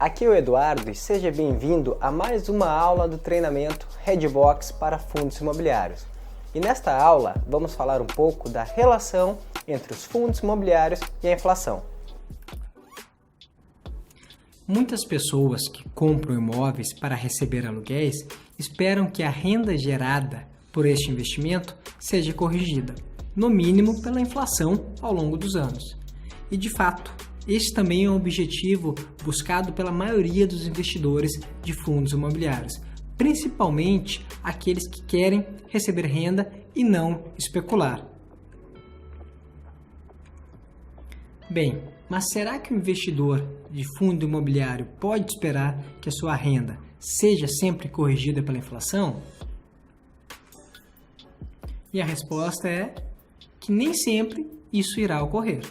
aqui é o Eduardo e seja bem-vindo a mais uma aula do treinamento Redbox para fundos imobiliários. E nesta aula vamos falar um pouco da relação entre os fundos imobiliários e a inflação. Muitas pessoas que compram imóveis para receber aluguéis esperam que a renda gerada por este investimento seja corrigida, no mínimo pela inflação ao longo dos anos. E de fato, este também é um objetivo buscado pela maioria dos investidores de fundos imobiliários, principalmente aqueles que querem receber renda e não especular. Bem, mas será que o investidor de fundo imobiliário pode esperar que a sua renda seja sempre corrigida pela inflação? E a resposta é que nem sempre isso irá ocorrer.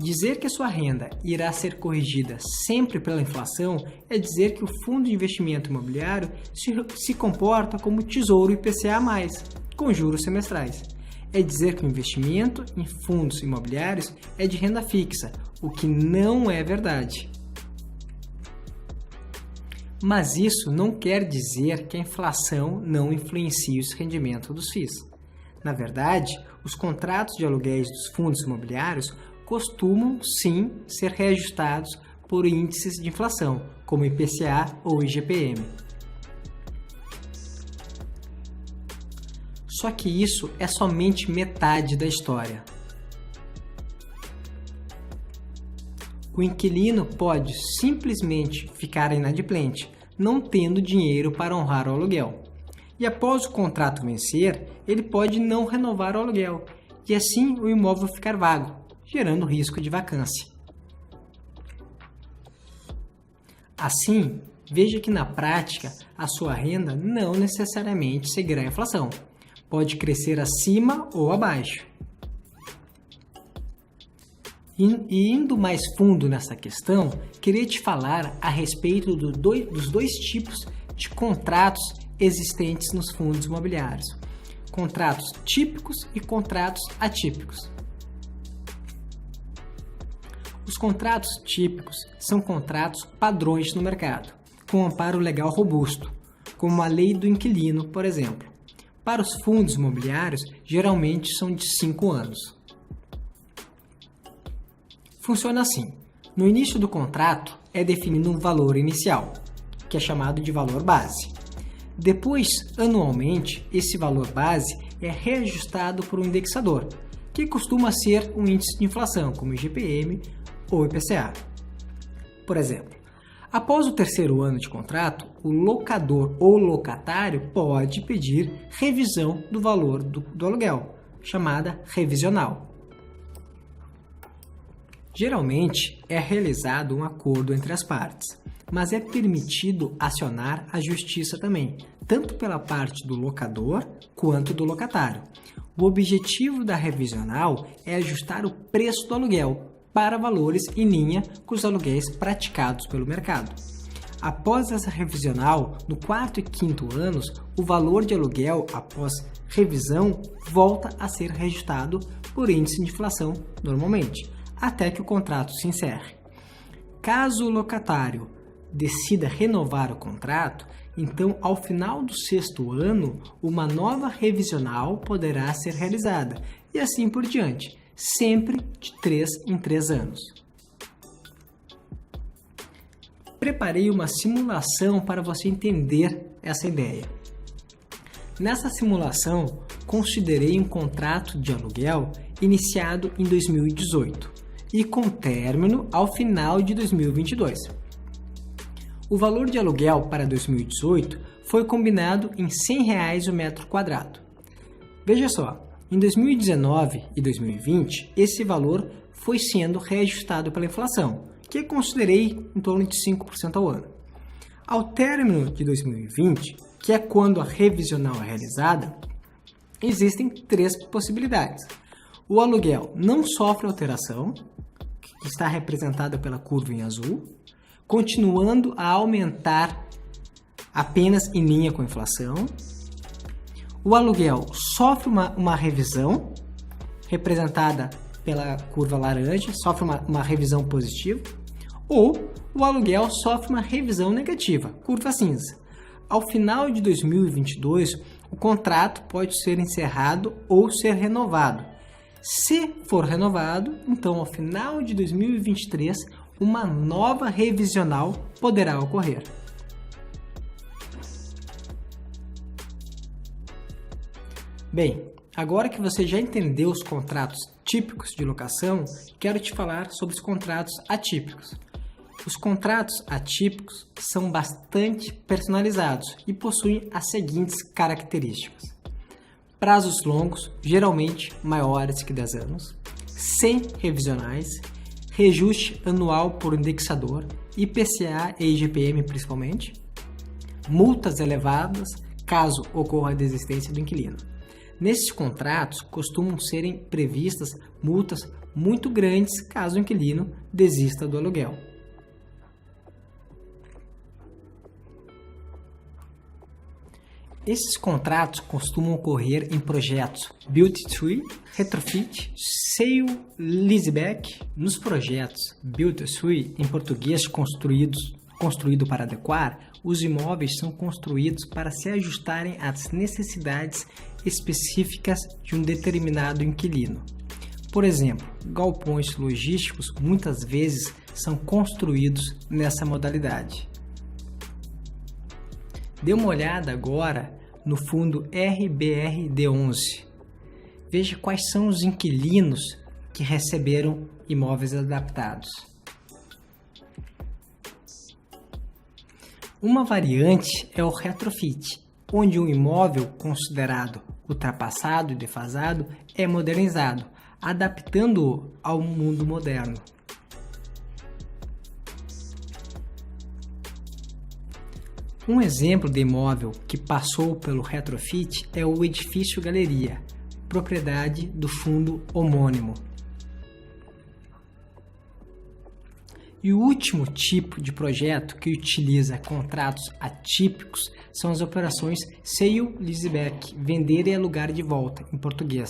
Dizer que a sua renda irá ser corrigida sempre pela inflação é dizer que o fundo de investimento imobiliário se comporta como tesouro IPCA+, com juros semestrais. É dizer que o investimento em fundos imobiliários é de renda fixa, o que não é verdade. Mas isso não quer dizer que a inflação não influencie o rendimento dos FIIs. Na verdade, os contratos de aluguéis dos fundos imobiliários costumam sim ser reajustados por índices de inflação, como IPCA ou IGPM. Só que isso é somente metade da história. O inquilino pode simplesmente ficar inadimplente, não tendo dinheiro para honrar o aluguel. E após o contrato vencer, ele pode não renovar o aluguel, e assim o imóvel ficar vago, gerando risco de vacância. Assim, veja que na prática, a sua renda não necessariamente seguirá a inflação. Pode crescer acima ou abaixo. E indo mais fundo nessa questão, queria te falar a respeito dos dois tipos de contratos existentes nos fundos imobiliários. Contratos típicos e contratos atípicos. Os contratos típicos são contratos padrões no mercado, com amparo legal robusto, como a lei do inquilino, por exemplo. Para os fundos imobiliários, geralmente são de 5 anos. Funciona assim: no início do contrato é definido um valor inicial, que é chamado de valor base. Depois, anualmente, esse valor base é reajustado por um indexador, que costuma ser um índice de inflação, como IGPM ou IPCA. Por exemplo, após o terceiro ano de contrato, o locador ou locatário pode pedir revisão do valor do aluguel, chamada revisional. Geralmente, é realizado um acordo entre as partes, mas é permitido acionar a justiça também, tanto pela parte do locador quanto do locatário. O objetivo da revisional é ajustar o preço do aluguel para valores em linha com os aluguéis praticados pelo mercado. Após essa revisional, no quarto e quinto anos, o valor de aluguel após revisão volta a ser reajustado por índice de inflação normalmente, até que o contrato se encerre. Caso o locatário decida renovar o contrato, então ao final do sexto ano, uma nova revisional poderá ser realizada e assim por diante, sempre de 3 em 3 anos. Preparei uma simulação para você entender essa ideia. Nessa simulação, considerei um contrato de aluguel iniciado em 2018 e com término ao final de 2022. O valor de aluguel para 2018 foi combinado em R$ 100 o metro quadrado. Veja só, em 2019 e 2020, esse valor foi sendo reajustado pela inflação, que considerei em torno de 5% ao ano. Ao término de 2020, que é quando a revisional é realizada, existem 3 possibilidades. O aluguel não sofre alteração, que está representada pela curva em azul, continuando a aumentar apenas em linha com a inflação. O aluguel sofre uma revisão, representada pela curva laranja, sofre uma revisão positiva, Ou o aluguel sofre uma revisão negativa, curva cinza. Ao final de 2022, o contrato pode ser encerrado ou ser renovado. Se for renovado, então ao final de 2023, uma nova revisional poderá ocorrer. Bem, agora que você já entendeu os contratos típicos de locação, quero te falar sobre os contratos atípicos. Os contratos atípicos são bastante personalizados e possuem as seguintes características: prazos longos, geralmente maiores que 10 anos, sem revisionais, reajuste anual por indexador, IPCA e IGPM principalmente, multas elevadas caso ocorra a desistência do inquilino. Nesses contratos costumam serem previstas multas muito grandes caso o inquilino desista do aluguel. Esses contratos costumam ocorrer em projetos Build-to-Suit, Retrofit, Sale Leaseback. Nos projetos Build-to-Suit, em português construído para adequar, os imóveis são construídos para se ajustarem às necessidades específicas de um determinado inquilino. Por exemplo, galpões logísticos muitas vezes são construídos nessa modalidade. Dê uma olhada agora no fundo RBRD11. Veja quais são os inquilinos que receberam imóveis adaptados. Uma variante é o retrofit, onde um imóvel considerado ultrapassado e defasado é modernizado, adaptando-o ao mundo moderno. Um exemplo de imóvel que passou pelo retrofit é o edifício Galeria, propriedade do fundo homônimo. E o último tipo de projeto que utiliza contratos atípicos são as operações Sale Leaseback, vender e alugar de volta, em português.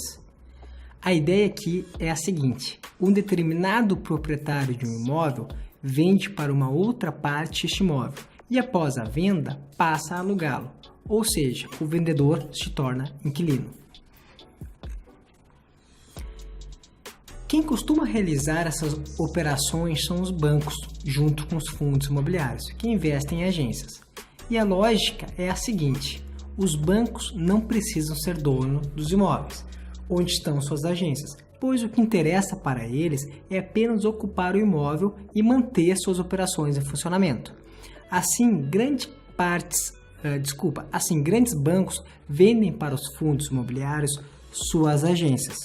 A ideia aqui é a seguinte: um determinado proprietário de um imóvel vende para uma outra parte este imóvel e após a venda passa a alugá-lo, ou seja, o vendedor se torna inquilino. Quem costuma realizar essas operações são os bancos, junto com os fundos imobiliários, que investem em agências. E a lógica é a seguinte: os bancos não precisam ser dono dos imóveis, onde estão suas agências, pois o que interessa para eles é apenas ocupar o imóvel e manter suas operações em funcionamento. Assim, grandes bancos vendem para os fundos imobiliários suas agências.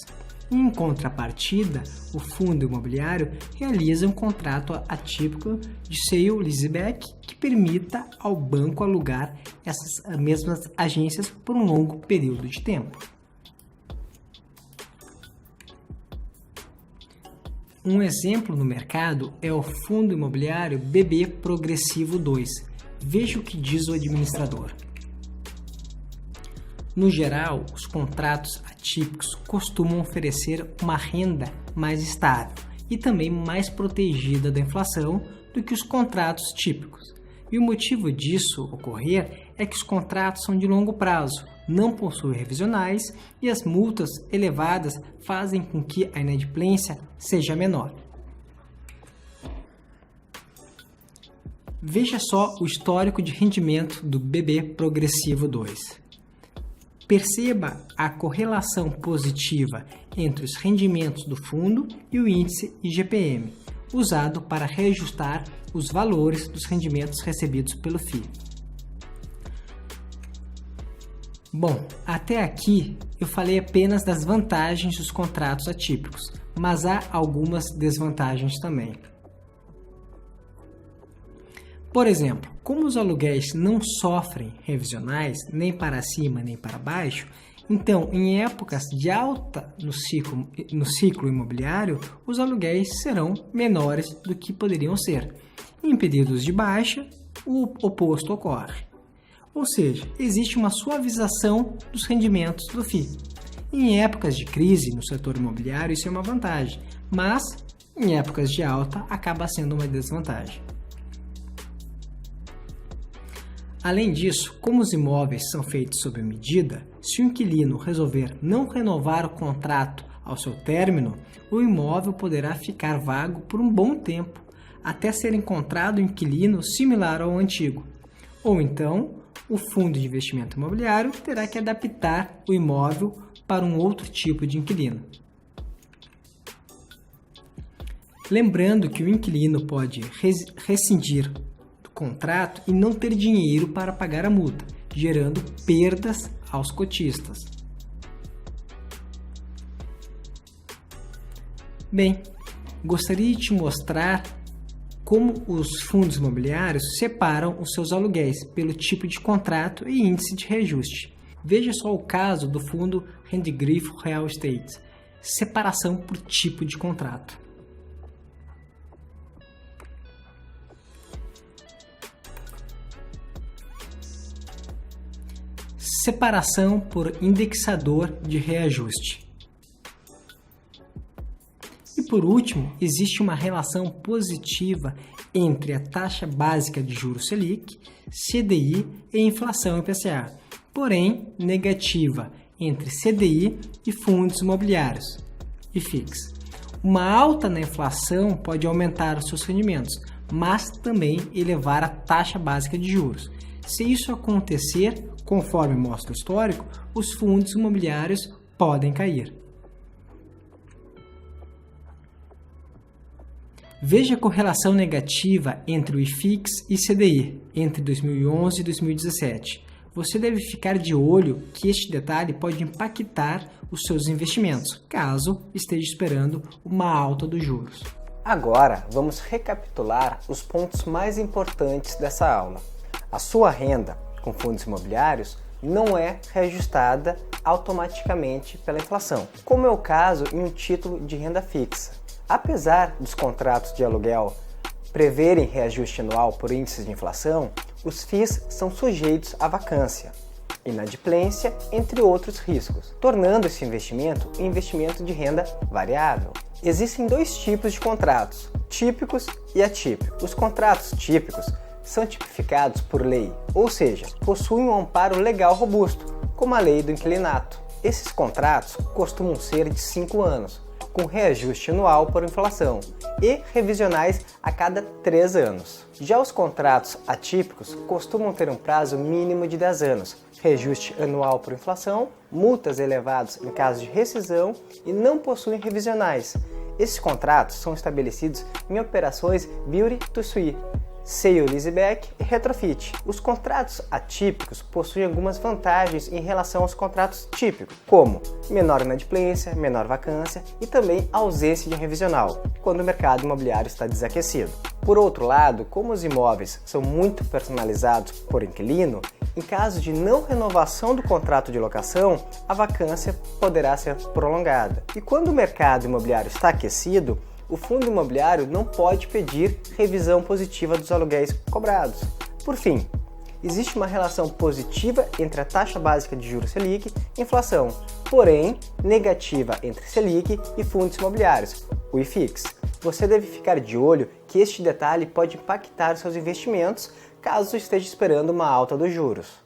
Em contrapartida, o fundo imobiliário realiza um contrato atípico de sale leaseback que permita ao banco alugar essas mesmas agências por um longo período de tempo. Um exemplo no mercado é o fundo imobiliário BB Progressivo 2. Veja o que diz o administrador. No geral, os contratos atípicos costumam oferecer uma renda mais estável e também mais protegida da inflação do que os contratos típicos. E o motivo disso ocorrer é que os contratos são de longo prazo, não possuem revisionais e as multas elevadas fazem com que a inadimplência seja menor. Veja só o histórico de rendimento do BB Progressivo 2. Perceba a correlação positiva entre os rendimentos do fundo e o índice IGPM, usado para reajustar os valores dos rendimentos recebidos pelo FII. Bom, até aqui eu falei apenas das vantagens dos contratos atípicos, mas há algumas desvantagens também. Por exemplo, como os aluguéis não sofrem revisionais, nem para cima nem para baixo, então em épocas de alta no ciclo imobiliário, os aluguéis serão menores do que poderiam ser. Em períodos de baixa, o oposto ocorre. Ou seja, existe uma suavização dos rendimentos do FII. Em épocas de crise no setor imobiliário, isso é uma vantagem, mas em épocas de alta acaba sendo uma desvantagem. Além disso, como os imóveis são feitos sob medida, se o inquilino resolver não renovar o contrato ao seu término, o imóvel poderá ficar vago por um bom tempo, até ser encontrado um inquilino similar ao antigo. Ou então, o fundo de investimento imobiliário terá que adaptar o imóvel para um outro tipo de inquilino. Lembrando que o inquilino pode rescindir do contrato e não ter dinheiro para pagar a multa, gerando perdas aos cotistas. Bem, gostaria de te mostrar como os fundos imobiliários separam os seus aluguéis pelo tipo de contrato e índice de reajuste. Veja só o caso do fundo Handgrifo Real Estate, separação por tipo de contrato. Separação por indexador de reajuste. E por último, existe uma relação positiva entre a taxa básica de juros Selic, CDI e inflação IPCA, porém negativa entre CDI e fundos imobiliários, IFIX. Uma alta na inflação pode aumentar os seus rendimentos, mas também elevar a taxa básica de juros. Se isso acontecer, conforme mostra o histórico, os fundos imobiliários podem cair. Veja a correlação negativa entre o IFIX e CDI entre 2011 e 2017. Você deve ficar de olho que este detalhe pode impactar os seus investimentos, caso esteja esperando uma alta dos juros. Agora, vamos recapitular os pontos mais importantes dessa aula. A sua renda com fundos imobiliários não é reajustada automaticamente pela inflação, como é o caso em um título de renda fixa. Apesar dos contratos de aluguel preverem reajuste anual por índices de inflação, os FIIs são sujeitos à vacância, inadimplência, entre outros riscos, tornando esse investimento um investimento de renda variável. Existem dois tipos de contratos, típicos e atípicos. Os contratos típicos são tipificados por lei, ou seja, possuem um amparo legal robusto, como a lei do inquilinato. Esses contratos costumam ser de 5 anos, com reajuste anual por inflação e revisionais a cada 3 anos. Já os contratos atípicos costumam ter um prazo mínimo de 10 anos, reajuste anual por inflação, multas elevadas em caso de rescisão e não possuem revisionais. Esses contratos são estabelecidos em operações build to suit, sale leaseback e retrofit. Os contratos atípicos possuem algumas vantagens em relação aos contratos típicos, como menor inadimplência, menor vacância e também ausência de revisional, quando o mercado imobiliário está desaquecido. Por outro lado, como os imóveis são muito personalizados por inquilino, em caso de não renovação do contrato de locação, a vacância poderá ser prolongada. E quando o mercado imobiliário está aquecido, o fundo imobiliário não pode pedir revisão positiva dos aluguéis cobrados. Por fim, existe uma relação positiva entre a taxa básica de juros Selic e inflação, porém negativa entre Selic e fundos imobiliários, o IFIX. Você deve ficar de olho que este detalhe pode impactar seus investimentos caso esteja esperando uma alta dos juros.